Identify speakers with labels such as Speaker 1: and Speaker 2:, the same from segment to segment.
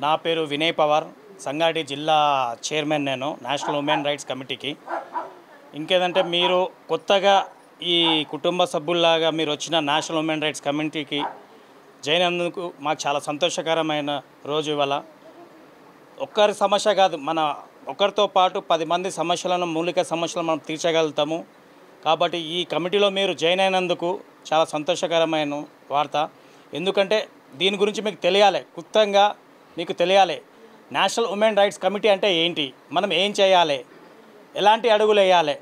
Speaker 1: నా పేరు వినయ్ పవార్, సంగారెడ్డి జిల్లా చైర్మన్. నేను నేషనల్ ఉమెన్ రైట్స్ కమిటీకి. ఇంకేదంటే మీరు కొత్తగా ఈ కుటుంబ సభ్యుల్లాగా మీరు వచ్చిన నేషనల్ ఉమెన్ రైట్స్ కమిటీకి జాయిన్ అయినందుకు మాకు చాలా సంతోషకరమైన రోజు. ఇవాళ ఒక్కరి సమస్య కాదు, మన ఒకరితో పాటు 10 మంది సమస్యలను, మౌలిక సమస్యలను మనం తీర్చగలుగుతాము. కాబట్టి ఈ కమిటీలో మీరు జాయిన్ అయినందుకు చాలా సంతోషకరమైన వార్త. ఎందుకంటే దీని గురించి మీకు తెలియాలి, క్లుప్తంగా మీకు తెలియాలి. నేషనల్ ఉమెన్ రైట్స్ కమిటీ అంటే ఏంటి, మనం ఏం చేయాలి, ఎలాంటి అడుగులు వేయాలి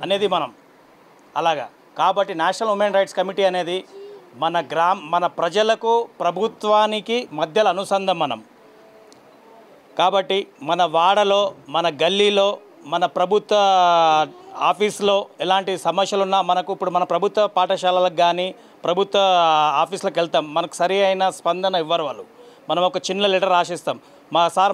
Speaker 1: అనేది మనం అలాగా. కాబట్టి నేషనల్ ఉమెన్ రైట్స్ కమిటీ అనేది మన ప్రజలకు, ప్రభుత్వానికి మధ్యలో అనుసంధానం. కాబట్టి మన వాడలో, మన గల్లీలో, మన ప్రభుత్వ ఆఫీస్లో ఎలాంటి సమస్యలు ఉన్నా మనకు ఇప్పుడు మన ప్రభుత్వ పాఠశాలలకు కానీ ప్రభుత్వ ఆఫీసులకు వెళ్తాం, మనకు సరి అయిన స్పందన ఇవ్వరు వాళ్ళు. మనం ఒక చిన్న లెటర్ రాసిస్తాం,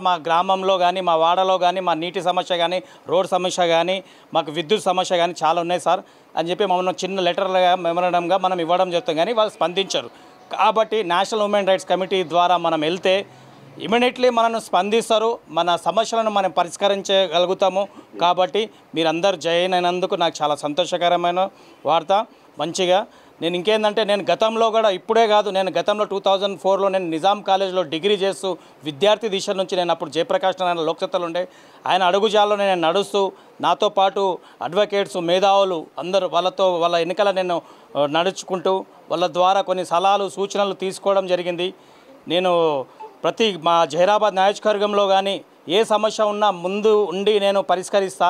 Speaker 1: మా గ్రామంలో కానీ, మా వాడలో కానీ, మా నీటి సమస్య కానీ, రోడ్ సమస్య కానీ, మాకు విద్యుత్ సమస్య కానీ చాలా ఉన్నాయి సార్ అని చెప్పి మనం చిన్న లెటర్గా, మెమోరాండంగా మనం ఇవ్వడం జరుగుతుంది, కానీ వాళ్ళు స్పందించరు. కాబట్టి నేషనల్ ఉమెన్ రైట్స్ కమిటీ ద్వారా మనం వెళ్తే ఇమీడియట్లీ మనను స్పందిస్తారు, మన సమస్యలను మనం పరిష్కరించగలుగుతాము. కాబట్టి మీరందరూ జాయిన్ అయినందుకు నాకు చాలా సంతోషకరమైన వార్త. మంచిగా నేను ఇంకేందంటే, నేను గతంలో కూడా, ఇప్పుడే కాదు, నేను గతంలో 2004లో నేను నిజాం కాలేజ్లో డిగ్రీ చేస్తూ విద్యార్థి దిశ నుంచి నేను అప్పుడు జయప్రకాష్ నారాయణ లోక్సత్తలు ఉండే, ఆయన అడుగుజాల్లో నేను నడుస్తూ, నాతో పాటు అడ్వకేట్స్, మేధావులు అందరూ వాళ్ళ ఎన్నికల నేను నడుచుకుంటూ వాళ్ళ ద్వారా కొన్ని సలహాలు, సూచనలు తీసుకోవడం జరిగింది. నేను మా జహీరాబాద్ నియోజకవర్గంలో కానీ ఏ సమస్య ఉన్నా ముందు ఉండి నేను పరిష్కరిస్తా.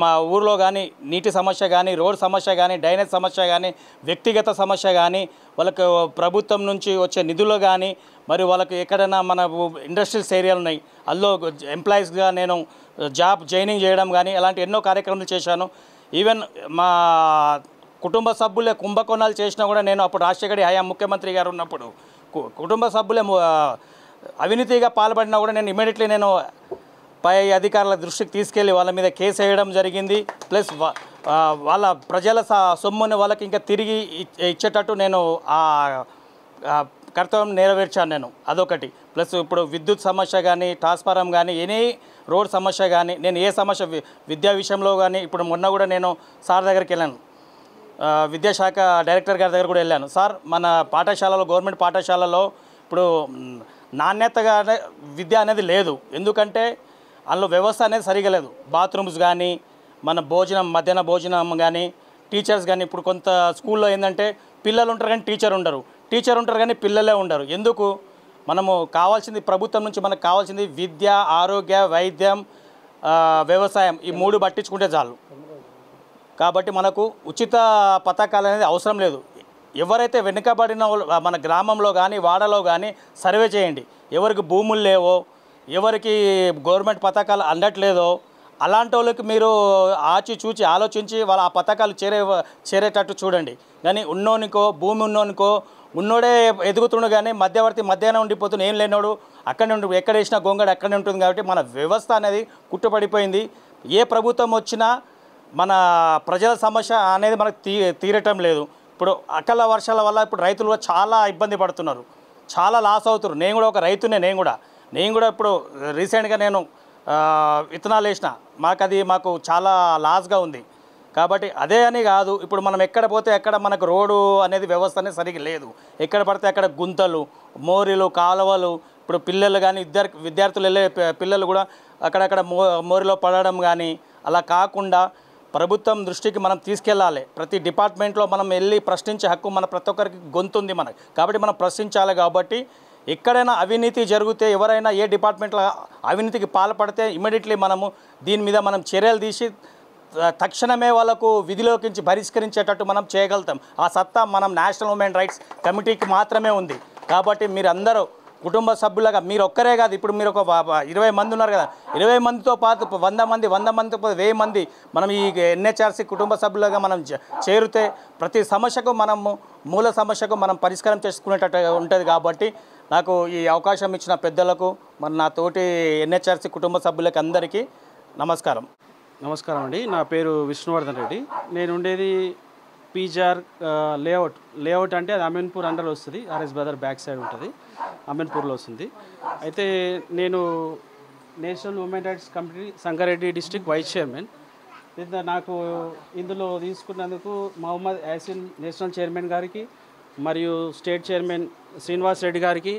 Speaker 1: మా ఊర్లో కానీ నీటి సమస్య కానీ, రోడ్ సమస్య కానీ, డ్రైనేజ్ సమస్య కానీ, వ్యక్తిగత సమస్య కానీ, వాళ్ళకు ప్రభుత్వం నుంచి వచ్చే నిధులు కానీ, మరి వాళ్ళకి ఎక్కడైనా మన ఇండస్ట్రియల్స్ ఏరియాలు ఉన్నాయి, అందులో ఎంప్లాయీస్గా నేను జాబ్ జాయినింగ్ చేయడం కానీ, అలాంటి ఎన్నో కార్యక్రమాలు చేశాను. ఈవెన్ మా కుటుంబ సభ్యులే కుంభకోణాలు చేసినా కూడా నేను అప్పుడు రాజశేఖర్ హయాం ముఖ్యమంత్రి గారు ఉన్నప్పుడు కుటుంబ సభ్యులే అవినీతిగా పాల్పడినా కూడా నేను ఇమీడియట్లీ నేను పై అధికారుల దృష్టికి తీసుకెళ్ళి వాళ్ళ మీద కేసు వేయడం జరిగింది. ప్లస్ వాళ్ళ ప్రజల సొమ్ముని వాళ్ళకి ఇంకా తిరిగి ఇచ్చేటట్టు నేను ఆ కర్తవ్యం నెరవేర్చాను నేను, అదొకటి. ప్లస్ ఇప్పుడు విద్యుత్ సమస్య కానీ, ట్రాన్స్ఫారం కానీ, ఎనీ రోడ్ సమస్య కానీ, నేను ఏ సమస్య విద్యా విషయంలో కానీ, ఇప్పుడు మొన్న కూడా నేను సార్ దగ్గరికి వెళ్ళాను, విద్యాశాఖ డైరెక్టర్ గారి దగ్గర కూడా వెళ్ళాను. సార్, మన పాఠశాలలో, గవర్నమెంట్ పాఠశాలలో ఇప్పుడు నాణ్యతగా విద్య అనేది లేదు. ఎందుకంటే అందులో వ్యవస్థ అనేది సరిగా లేదు. బాత్రూమ్స్ కానీ, మన భోజనం, మధ్యాహ్న భోజనం కానీ, టీచర్స్ కానీ, ఇప్పుడు కొంత స్కూల్లో ఏంటంటే పిల్లలు ఉంటారు కానీ టీచర్ ఉంటారు కానీ పిల్లలే ఉండరు. ఎందుకు? మనము కావాల్సింది, ప్రభుత్వం నుంచి మనకు కావాల్సింది విద్య, ఆరోగ్య, వైద్యం, వ్యవసాయం, ఈ 3 పట్టించుకుంటే చాలు. కాబట్టి మనకు ఉచిత పథకాలు అనేది అవసరం లేదు. ఎవరైతే వెనుకబడిన మన గ్రామంలో కానీ, వాడలో కానీ సర్వే చేయండి, ఎవరికి భూములు లేవో, ఎవరికి గవర్నమెంట్ పథకాలు అందట్లేదో అలాంటి వాళ్ళకి మీరు చూచి ఆలోచించి వాళ్ళ ఆ పథకాలు చేరేటట్టు చూడండి. కానీ ఉన్నోనికో, భూమి ఉన్నోనికో, ఉన్నోడే ఎదుగుతుండు కానీ మధ్యాహ్నం ఉండిపోతుంది, ఏం లేనోడు అక్కడనే ఉండి, ఎక్కడ వేసినా గొంగడు అక్కడనే ఉంటుంది. కాబట్టి మన వ్యవస్థ అనేది కుట్టుపడిపోయింది. ఏ ప్రభుత్వం వచ్చినా మన ప్రజల సమస్య అనేది మనకు తీరటం లేదు. ఇప్పుడు అకాల వర్షాల వల్ల ఇప్పుడు రైతులు కూడా చాలా ఇబ్బంది పడుతున్నారు, చాలా లాస్ అవుతున్నారు. నేను కూడా ఒక రైతునే. నేను కూడా ఇప్పుడు రీసెంట్గా నేను విత్తనాలు వేసిన, మాకు చాలా లాస్గా ఉంది. కాబట్టి అదే అని కాదు, ఇప్పుడు మనం ఎక్కడ పోతే ఎక్కడ మనకు రోడ్డు అనేది వ్యవస్థ అనేది సరిగ్గా లేదు. ఎక్కడ పడితే అక్కడ గుంతలు, మోరీలు, కాలువలు. ఇప్పుడు పిల్లలు కానీ, విద్యార్థులు వెళ్ళే పిల్లలు కూడా అక్కడక్కడ మోరిలో పడడం కానీ, అలా కాకుండా ప్రభుత్వం దృష్టికి మనం తీసుకెళ్ళాలి. ప్రతి డిపార్ట్మెంట్లో మనం వెళ్ళి ప్రశ్నించే హక్కు మన ప్రతి ఒక్కరికి గొంతుంది మనకు. కాబట్టి మనం ప్రశ్నించాలి. కాబట్టి ఎక్కడైనా అవినీతి జరిగితే, ఎవరైనా ఏ డిపార్ట్మెంట్లో అవినీతికి పాల్పడితే ఇమీడియట్లీ మనము దీని మీద మనం చర్యలు తీసి తక్షణమే వాళ్ళకు విధిలోకించి బహిష్కరించేటట్టు మనం చేయగలుగుతాం. ఆ సత్తా మనం నేషనల్ ఉమెన్ రైట్స్ కమిటీకి మాత్రమే ఉంది. కాబట్టి మీరందరూ కుటుంబ సభ్యులుగా, మీరు ఒక్కరే కాదు, ఇప్పుడు మీరు ఒక 20 మంది ఉన్నారు కదా, 20 మందితో పాటు 100 మందితో పాటు 1000 మంది మనం ఈ ఎన్హెచ్ఆర్సీ కుటుంబ సభ్యులుగా మనం చేరితే ప్రతి సమస్యకు మూల సమస్యకు మనం పరిష్కారం చేసుకునేటట్టు ఉంటుంది. కాబట్టి నాకు ఈ అవకాశం ఇచ్చిన పెద్దలకు, మరి నా తోటి ఎన్హెచ్ఆర్సీ కుటుంబ సభ్యులకి అందరికీ నమస్కారం.
Speaker 2: నమస్కారం అండి. నా పేరు విష్ణువర్ధన్ రెడ్డి. నేను ఉండేది పీజార్ లేఅవుట్ అంటే అది అమీన్పూర్ అండర్ వస్తుంది, ఆర్ఎస్ బ్రదర్ బ్యాక్ సైడ్ ఉంటుంది. అమీన్పూర్లో వస్తుంది. అయితే నేను national women rights committee Sangareddy district vice chairman. నాకు ఇందులో తీసుకున్నందుకు మహమ్మద్ యాసిన్ నేషనల్ చైర్మన్ గారికి, మరియు స్టేట్ చైర్మన్ శ్రీనివాస్ రెడ్డి గారికి,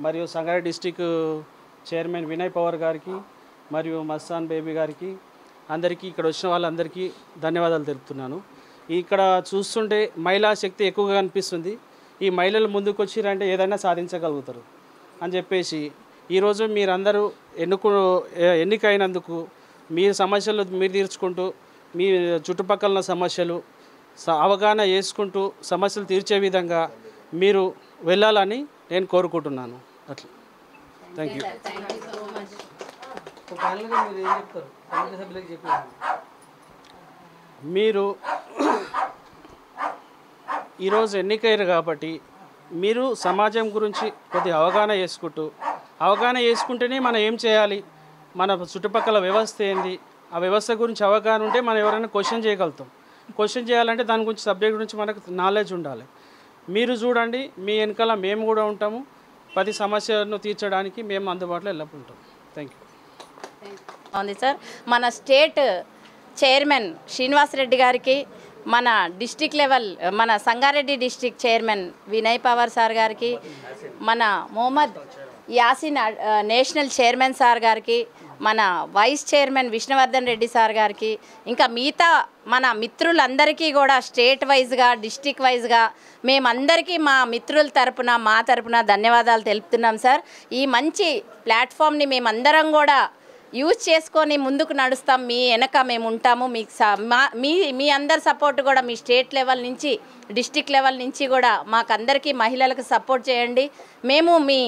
Speaker 2: మరియు Sangareddy district chairman Vinay power గారికి, మరియు మస్తాన్ బేబీ గారికి, అందరికీ ఇక్కడ వచ్చిన వాళ్ళందరికీ ధన్యవాదాలు తెలుపుతున్నాను. ఇక్కడ చూస్తుంటే మహిళా శక్తి ఎక్కువగా కనిపిస్తుంది. ఈ మహిళలు ముందుకు వచ్చిరంటే ఏదైనా సాధించగలుగుతారు అని చెప్పేసి ఈరోజు మీరందరూ ఎన్నికైనందుకు మీ సమస్యలు మీరు తీర్చుకుంటూ మీ చుట్టుపక్కల సమస్యలు అవగాహన చేసుకుంటూ సమస్యలు తీర్చే విధంగా మీరు వెళ్ళాలని నేను కోరుకుంటున్నాను. అట్లా థ్యాంక్ యూ. మీరు ఈరోజు ఎన్నికయ్యారు కాబట్టి మీరు సమాజం గురించి కొద్దిగా అవగాహన చేసుకుంటేనే మనం ఏం చేయాలి, మన చుట్టుపక్కల వ్యవస్థ ఏంది, ఆ వ్యవస్థ గురించి అవగాహన ఉంటే మనం ఎవరైనా క్వశ్చన్ చేయగలుగుతాం. క్వశ్చన్ చేయాలంటే దాని గురించి సబ్జెక్ట్ గురించి మనకు నాలెడ్జ్ ఉండాలి. మీరు చూడండి, మీ వెనకాల మేము కూడా ఉంటాము. ప్రతి సమస్యను తీర్చడానికి మేము అందుబాటులో ఎల్లప్పుడూ ఉంటాం. Thank you.
Speaker 3: ఉంది సార్. మన స్టేట్ చైర్మన్ శ్రీనివాస్ రెడ్డి గారికి, మన డిస్ట్రిక్ట్ లెవెల్ మన Sangareddy district chairman Vinay Pawan sir గారికి, మన Mohammed Yasin national chairman sir గారికి, మన vice chairman Vishnuvardhan Reddy sir గారికి, ఇంకా మిగతా మన మిత్రులందరికీ కూడా స్టేట్ వైజ్గా డిస్ట్రిక్ట్ వైజ్గా మేమందరికీ మా మిత్రుల తరపున మా తరపున ధన్యవాదాలు తెలుపుతున్నాం సార్. ఈ మంచి ప్లాట్ఫామ్ని మేమందరం కూడా యూజ్ చేసుకొని ముందుకు నడుస్తాం. మీ వెనక మేము ఉంటాము. మీ అందరి సపోర్ట్ కూడా మీ స్టేట్ లెవెల్ నుంచి డిస్ట్రిక్ట్ లెవెల్ నుంచి కూడా మాకందరికీ మహిళలకు సపోర్ట్ చేయండి. మేము మీ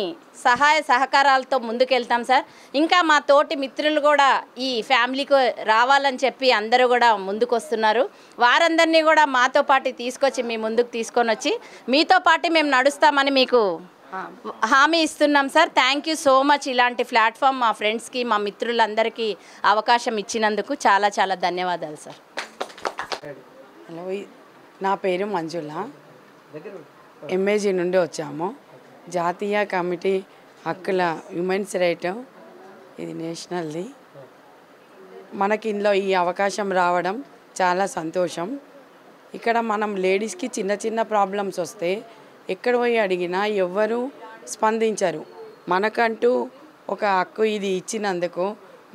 Speaker 3: సహాయ సహకారాలతో ముందుకెళ్తాం సార్. ఇంకా మా తోటి మిత్రులు కూడా ఈ ఫ్యామిలీకి రావాలని చెప్పి అందరూ కూడా ముందుకు వస్తున్నారు. వారందరినీ కూడా మాతో పాటు తీసుకొచ్చి మీ ముందుకు తీసుకొని వచ్చి మీతో పాటు మేము నడుస్తామని మీకు హామీ ఇస్తున్నాం sir. Thank you so much. ఇలాంటి ప్లాట్ఫామ్ మా ఫ్రెండ్స్కి మా మిత్రులందరికీ అవకాశం ఇచ్చినందుకు చాలా చాలా ధన్యవాదాలు సార్.
Speaker 4: హలో, నా పేరు మంజుల, ఎంఏజీ నుండి వచ్చాము. జాతీయ కమిటీ హక్కుల హ్యూమన్స్ రైట్, ఇది నేషనల్ది. మనకి ఇందులో ఈ అవకాశం రావడం చాలా సంతోషం. ఇక్కడ మనం లేడీస్కి చిన్న చిన్న ప్రాబ్లమ్స్ వస్తే ఎక్కడ పోయి అడిగినా ఎవ్వరూ స్పందించరు. మనకంటూ ఒక హక్కు ఇది ఇచ్చినందుకు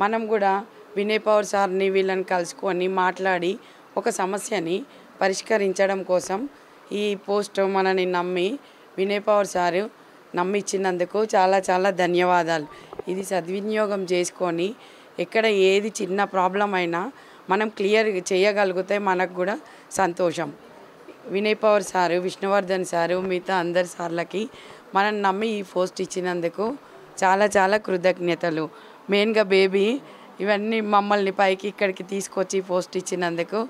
Speaker 4: మనం కూడా వినయ్ పవర్ సార్ని వీళ్ళని కలుసుకొని మాట్లాడి ఒక సమస్యని పరిష్కరించడం కోసం ఈ పోస్ట్ మనని నమ్మి వినయ్ పవర్ సారు నమ్మిచ్చినందుకు చాలా చాలా ధన్యవాదాలు. ఇది సద్వినియోగం చేసుకొని ఎక్కడ ఏది చిన్న ప్రాబ్లం అయినా మనం క్లియర్ చేయగలిగితే మనకు కూడా సంతోషం. Vinay power sir, Vishnuvardhan sir, మిగతా అందరి సార్లకి మనం నమ్మి ఈ పోస్ట్ ఇచ్చినందుకు చాలా చాలా కృతజ్ఞతలు. మెయిన్గా బేబీ ఇవన్నీ మమ్మల్ని పైకి ఇక్కడికి తీసుకొచ్చి పోస్ట్ ఇచ్చినందుకు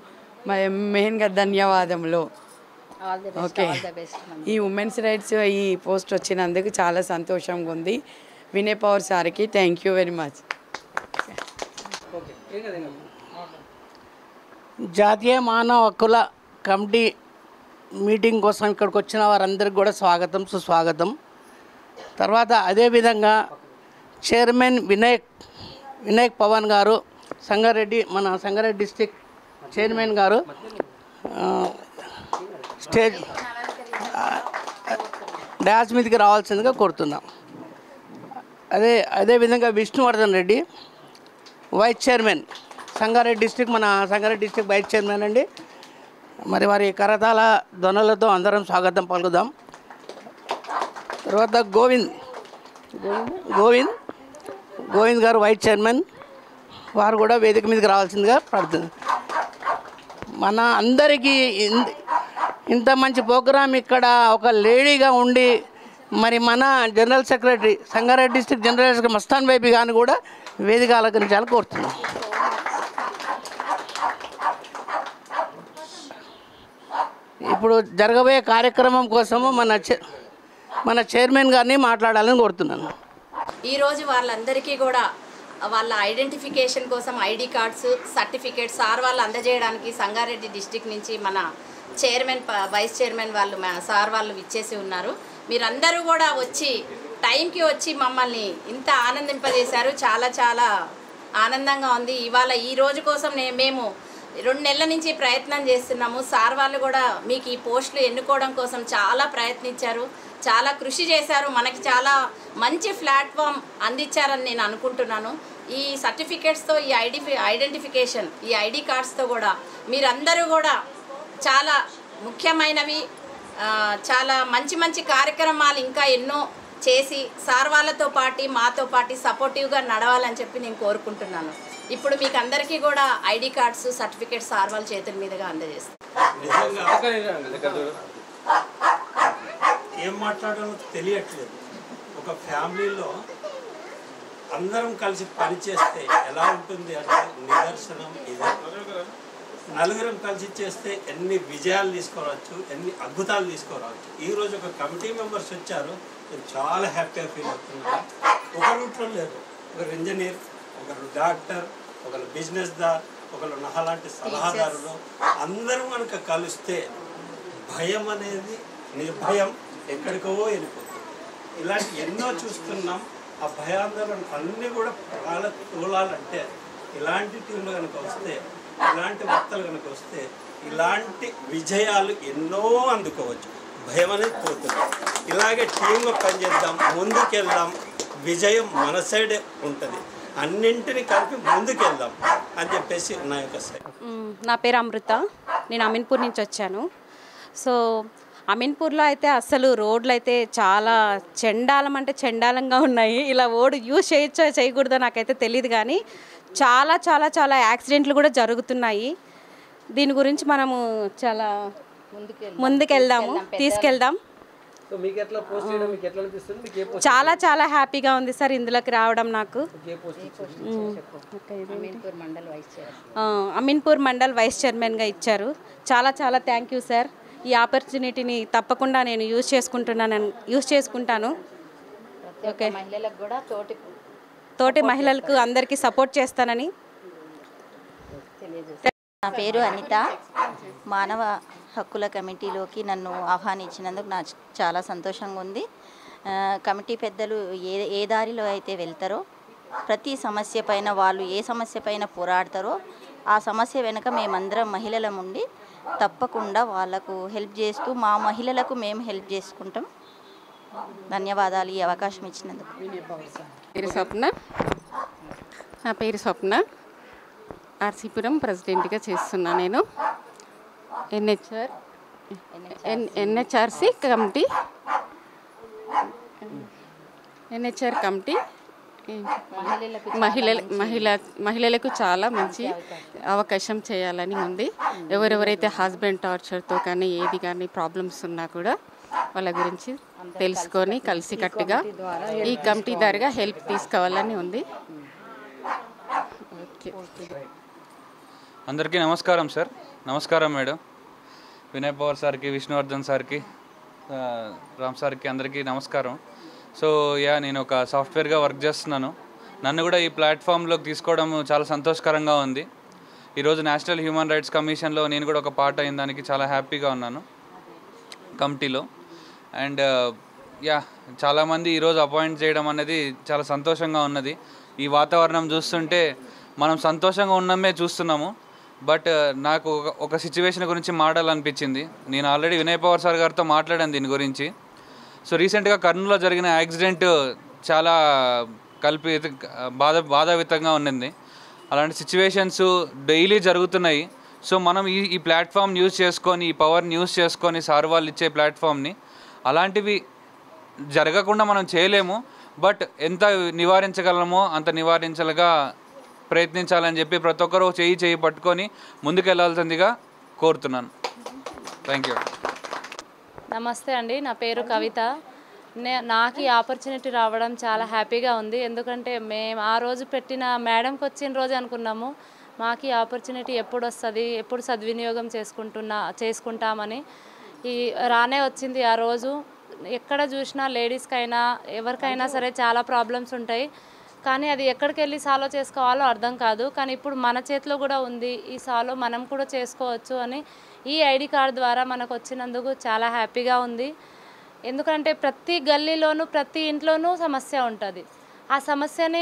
Speaker 4: మెయిన్గా ధన్యవాదములు. ఓకే, ఈ ఉమెన్స్ రైట్స్ ఈ పోస్ట్ వచ్చినందుకు చాలా సంతోషంగా ఉంది. వినయ్ పవర్ సార్కి థ్యాంక్ యూ వెరీ మచ్.
Speaker 5: జాతీయ మానవ హక్కుల కమిటీ మీటింగ్ కోసం ఇక్కడికి వచ్చిన వారందరికీ కూడా స్వాగతం, సుస్వాగతం. తర్వాత అదేవిధంగా చైర్మన్ వినయ్ పవన్ గారు, మన సంగారెడ్డి డిస్ట్రిక్ట్ చైర్మన్ గారు స్టేజ్ డాన్స్ మీదకి రావాల్సిందిగా కోరుతున్నాం. అదేవిధంగా Vishnuvardhan Reddy vice chairman Sangareddy district, మన సంగారెడ్డి డిస్ట్రిక్ట్ వైస్ చైర్మన్ అండి. మరి వారి కరతాళ ధ్వనులతో అందరం స్వాగతం పలుకుదాం. తర్వాత గోవింద్ గారు వైస్ చైర్మన్, వారు కూడా వేదిక మీదకి రావాల్సిందిగా పడుతుంది. మన అందరికీ ఇంత మంచి ప్రోగ్రాం ఇక్కడ ఒక లేడీగా ఉండి మరి మన general secretary Sangareddy district general secretary Mastan baby గారిని కూడా వేదిక అలంకరించాలని కోరుతున్నాం. ఇప్పుడు జరగబోయే కార్యక్రమం కోసము మన చైర్మన్ గారిని మాట్లాడాలని కోరుతున్నాను.
Speaker 3: ఈరోజు వాళ్ళందరికీ కూడా వాళ్ళ ఐడెంటిఫికేషన్ కోసం ఐడి కార్డ్స్, సర్టిఫికేట్స్ సార్ వాళ్ళు అందజేయడానికి సంగారెడ్డి డిస్ట్రిక్ట్ నుంచి మన చైర్మన్ వైస్ చైర్మన్ వాళ్ళు సార్ వాళ్ళు ఇచ్చేసి ఉన్నారు. మీరందరూ కూడా వచ్చి టైంకి వచ్చి మమ్మల్ని ఇంత ఆనందింపజేశారు. చాలా చాలా ఆనందంగా ఉంది. ఇవాళ ఈ రోజు కోసం మేము 2 నెలల నుంచి ప్రయత్నం చేస్తున్నాము. సార్ వాళ్ళు కూడా మీకు ఈ పోస్టులు ఎన్నుకోవడం కోసం చాలా ప్రయత్నించారు, చాలా కృషి చేశారు. మనకి చాలా మంచి ప్లాట్ఫామ్ అందించారని నేను అనుకుంటున్నాను. ఈ సర్టిఫికేట్స్తో, ఈ ఐడెంటిఫికేషన్, ఈ ఐడి కార్డ్స్తో కూడా మీరందరూ కూడా చాలా ముఖ్యమైనవి, చాలా మంచి మంచి కార్యక్రమాలు ఇంకా ఎన్నో చేసి సార్ వాళ్ళతో పాటు మాతో పాటు సపోర్టివ్గా నడవాలని చెప్పి నేను కోరుకుంటున్నాను. ఇప్పుడు మీకు అందరికీ కూడా ఐడి కార్డ్స్, సర్టిఫికేట్స్ సార్ వాళ్ళ చేతుల మీదుగా అందజేస్తాను.
Speaker 6: ఏం మాట్లాడాలో తెలియట్లేదు. ఒక ఫ్యామిలీలో అందరం కలిసి పనిచేస్తే ఎలా ఉంటుంది అంటే నిదర్శనం ఇదే. నలుగురం కలిసి చేస్తే ఎన్ని విజయాలు తీసుకురావచ్చు, ఎన్ని అద్భుతాలు తీసుకురావచ్చు. ఈరోజు ఒక కమిటీ మెంబర్స్ వచ్చారు, నేను చాలా హ్యాపీగా ఫీల్ అవుతున్నాను. ఒక రూట్లో లేదు, ఒకరు ఇంజనీర్, ఒకరు డాక్టర్, ఒకరు బిజినెస్ దార్, ఒకరు నాలాంటి సలహాదారులు, అందరూ కనుక కలిస్తే భయం అనేది నిర్భయం ఎక్కడికో వెళ్ళిపోతుంది. ఇలాంటి ఎన్నో చూస్తున్నాం. ఆ భయాందోళన అన్నీ కూడా తోలాలంటే ఇలాంటి టీంలు కనుక వస్తే, ఇలాంటి వక్తలు కనుక వస్తే ఇలాంటి విజయాలు ఎన్నో అందుకోవచ్చు. భయం అనేది పోతుంది. ఇలాగే టీంగా పనిచేద్దాం, ముందుకెళ్దాం, విజయం మన సైడే ఉంటుంది. అన్నింటినీ కలిపి ముందుకెళ్దాం అని చెప్పేసి నా యొక్క సైడ్.
Speaker 7: నా పేరు అమృత, నేను అమీన్పూర్ నుంచి వచ్చాను. సో అమీన్పూర్లో అయితే అసలు రోడ్లు అయితే చాలా చెండాలం అంటే చెండాలంగా ఉన్నాయి. ఇలా రోడ్ యూజ్ చేయొచ్చో చేయకూడదో నాకైతే తెలియదు, కానీ చాలా చాలా చాలా యాక్సిడెంట్లు కూడా జరుగుతున్నాయి. దీని గురించి మనము చాలా ముందుకెళ్దాము, తీసుకెళ్దాం. చాలా చాలా హ్యాపీగా ఉంది సార్ ఇందులోకి రావడం నాకు. అమీన్పూర్ మండల్ వైస్ చైర్మన్గా ఇచ్చారు. చాలా చాలా థ్యాంక్ యూ సార్. ఈ ఆపర్చునిటీని తప్పకుండా నేను యూజ్ చేసుకుంటాను. ఓకే,
Speaker 3: మహిళలకు కూడా
Speaker 7: తోటి మహిళలకు అందరికీ సపోర్ట్ చేస్తానని
Speaker 3: తెలియజేస్తాను.
Speaker 8: నా పేరు అనిత. మానవ హక్కుల కమిటీలోకి నన్ను ఆహ్వానించినందుకు నాకు చాలా సంతోషంగా ఉంది. కమిటీ పెద్దలు ఏ దారిలో అయితే వెళ్తారో, ప్రతి సమస్య పైన వాళ్ళు ఏ సమస్య పైన పోరాడతారో ఆ సమస్య వెనుక మేమందరం మహిళలం ఉండి తప్పకుండా వాళ్ళకు హెల్ప్ చేస్తూ మా మహిళలకు మేము హెల్ప్ చేసుకుంటాం. ధన్యవాదాలు ఈ అవకాశం ఇచ్చినందుకు.
Speaker 9: నా పేరు స్వప్న, ఆర్సీపురం ప్రెసిడెంట్గా చేస్తున్నా నేను. ఎన్హెచ్ఆర్సీ కమిటీ, ఎన్హెచ్ఆర్ కమిటీ మహిళలకు చాలా మంచి అవకాశం చేయాలని ఉంది. ఎవరెవరైతే హస్బెండ్ టార్చర్తో కానీ ఏది కానీ ప్రాబ్లమ్స్ ఉన్నా కూడా వాళ్ళ గురించి తెలుసుకొని కలిసికట్టుగా ఈ కమిటీ ద్వారా హెల్ప్ తీసుకోవాలని ఉంది.
Speaker 10: అందరికీ నమస్కారం సార్. నమస్కారం మేడం. వినయ్ పవర్ సార్కి, విష్ణువర్ధన్ సార్కి, రామ్ సార్కి అందరికీ నమస్కారం. సో నేను ఒక సాఫ్ట్వేర్గా వర్క్ చేస్తున్నాను. నన్ను కూడా ఈ ప్లాట్ఫామ్లోకి తీసుకోవడం చాలా సంతోషకరంగా ఉంది. ఈరోజు నేషనల్ హ్యూమన్ రైట్స్ కమిషన్లో నేను కూడా ఒక పార్ట్ అయిన దానికి చాలా హ్యాపీగా ఉన్నాను కమిటీలో. అండ్ చాలామంది ఈరోజు అపాయింట్ చేయడం అనేది చాలా సంతోషంగా ఉన్నది. ఈ వాతావరణం చూస్తుంటే మనం సంతోషంగా ఉన్నమే చూస్తున్నాము. బట్ నాకు ఒక సిచ్యువేషన్ గురించి మాట్లాడాలనిపించింది. నేను ఆల్రెడీ వినయ్ పవర్ సార్ గారితో మాట్లాడాను దీని గురించి. సో రీసెంట్గా కర్నూలులో జరిగిన యాక్సిడెంట్ చాలా బాధావితంగా ఉన్నది. అలాంటి సిచ్యువేషన్స్ డైలీ జరుగుతున్నాయి. సో మనం ఈ ప్లాట్ఫామ్ యూజ్ చేసుకొని, ఈ పవర్ని యూజ్ చేసుకొని, సార్ వాళ్ళు ఇచ్చే ప్లాట్ఫామ్ని అలాంటివి జరగకుండా మనం చేయలేము. బట్ ఎంత నివారించగలమో అంత నివారించలుగా ప్రయత్నించాలని చెప్పి ప్రతి ఒక్కరూ చేయి పట్టుకొని ముందుకెళ్లాల్సిందిగా కోరుతున్నాను. Thank you.
Speaker 11: నమస్తే అండి, నా పేరు కవిత. నాకు ఈ ఆపర్చునిటీ రావడం చాలా హ్యాపీగా ఉంది. ఎందుకంటే మేము ఆ రోజు పెట్టిన మేడంకి వచ్చిన రోజు అనుకున్నాము మాకు ఈ ఆపర్చునిటీ ఎప్పుడు వస్తుంది, ఎప్పుడు సద్వినియోగం చేసుకుంటామని. రానే వచ్చింది ఆ రోజు. ఎక్కడ చూసినా లేడీస్కైనా ఎవరికైనా సరే చాలా ప్రాబ్లమ్స్ ఉంటాయి, కానీ అది ఎక్కడికి వెళ్ళి సాల్వ్ చేసుకోవాలో అర్థం కాదు. కానీ ఇప్పుడు మన చేతిలో కూడా ఉంది, ఈ సాల్వ్ మనం కూడా చేసుకోవచ్చు అని ఈ ఐడి కార్డ్ ద్వారా మనకు వచ్చినందుకు చాలా హ్యాపీగా ఉంది. ఎందుకంటే ప్రతి గల్లీలోనూ ప్రతి ఇంట్లోనూ సమస్య ఉంటుంది. ఆ సమస్యని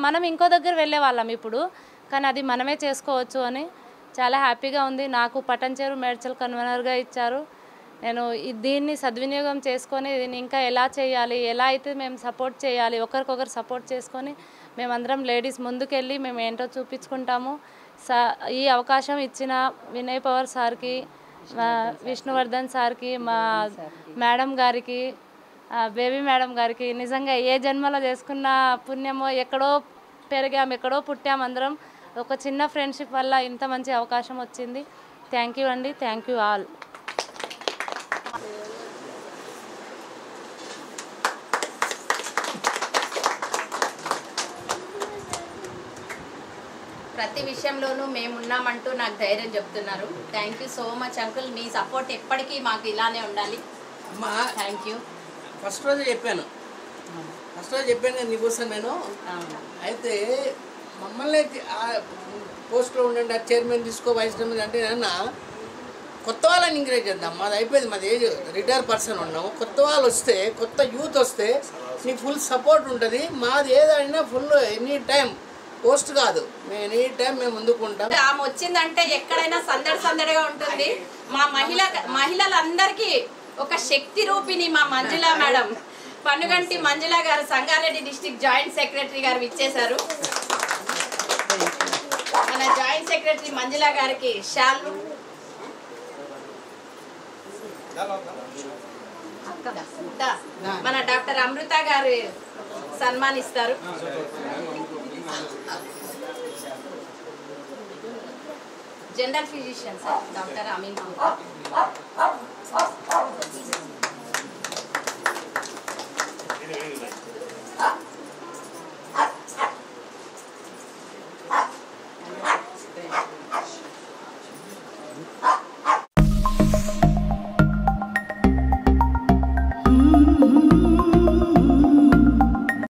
Speaker 11: మనం ఇంకో దగ్గర వెళ్ళే వాళ్ళం ఇప్పుడు, కానీ అది మనమే చేసుకోవచ్చు అని చాలా హ్యాపీగా ఉంది. నాకు పటంచేరు మేడ్చల్ కన్వీనర్గా ఇచ్చారు. నేను దీన్ని సద్వినియోగం చేసుకొని దీన్ని ఇంకా ఎలా చేయాలి, ఎలా అయితే మేము సపోర్ట్ చేయాలి, ఒకరికొకరు సపోర్ట్ చేసుకొని మేమందరం లేడీస్ ముందుకెళ్ళి మేము ఏంటో చూపించుకుంటాము. ఈ అవకాశం ఇచ్చిన వినయ్ పవర్ సార్కి, విష్ణువర్ధన్ సార్కి, మా మేడం గారికి, బేబీ మేడం గారికి నిజంగా ఏ జన్మలో చేసుకున్న పుణ్యమో, ఎక్కడో పెరిగాం, ఎక్కడో పుట్టాం అందరం. ఒక చిన్న ఫ్రెండ్షిప్ వల్ల ఇంత మంచి అవకాశం వచ్చింది. థ్యాంక్ యూ అండి. Thank you all.
Speaker 3: ప్రతి విషయంలోనూ మేమున్నామంటూ నాకు ధైర్యం చెప్తున్నారు. Thank you so much uncle. Me support ఎప్పటికీ మాకు ఇలానే ఉండాలి. Thank you.
Speaker 5: ఫస్ట్ రోజు చెప్పాను కదా నీకోసం నేను. అయితే మమ్మల్ని పోస్ట్లో ఉండండి, ఆ చైర్మన్ తీసుకో, వైస్ చైర్మన్ అంటే నాన్న కొత్త వాళ్ళని ఎంకరేజ్ చేద్దాం. మాది అయిపోయింది, మాది ఏజ్ రిటైర్ పర్సన్ ఉన్నాము. కొత్త వాళ్ళు వస్తే, కొత్త యూత్ వస్తే నీకు ఫుల్ సపోర్ట్ ఉంటుంది. మాది ఏదైనా ఫుల్ ఎనీ టైం పోస్ట్ కాదు, మేము ఎనీ టైం మేము ముందుకుంటాం.
Speaker 3: ఆమె వచ్చిందంటే ఎక్కడైనా సందడిగా ఉంటుంది. మా మహిళలందరికీ ఒక శక్తి రూపిణి మా మంజుల మేడం, పనుగంటి మంజుల గారు, సంగారెడ్డి డిస్ట్రిక్ట్ జాయింట్ సెక్రటరీ గారు ఇచ్చేశారు. మన జాయింట్ సెక్రటరీ మంజుల గారికి షాల్ను, మన డాక్టర్ అమృత గారు సన్మానిస్తారు. General physician sir doctor Amin.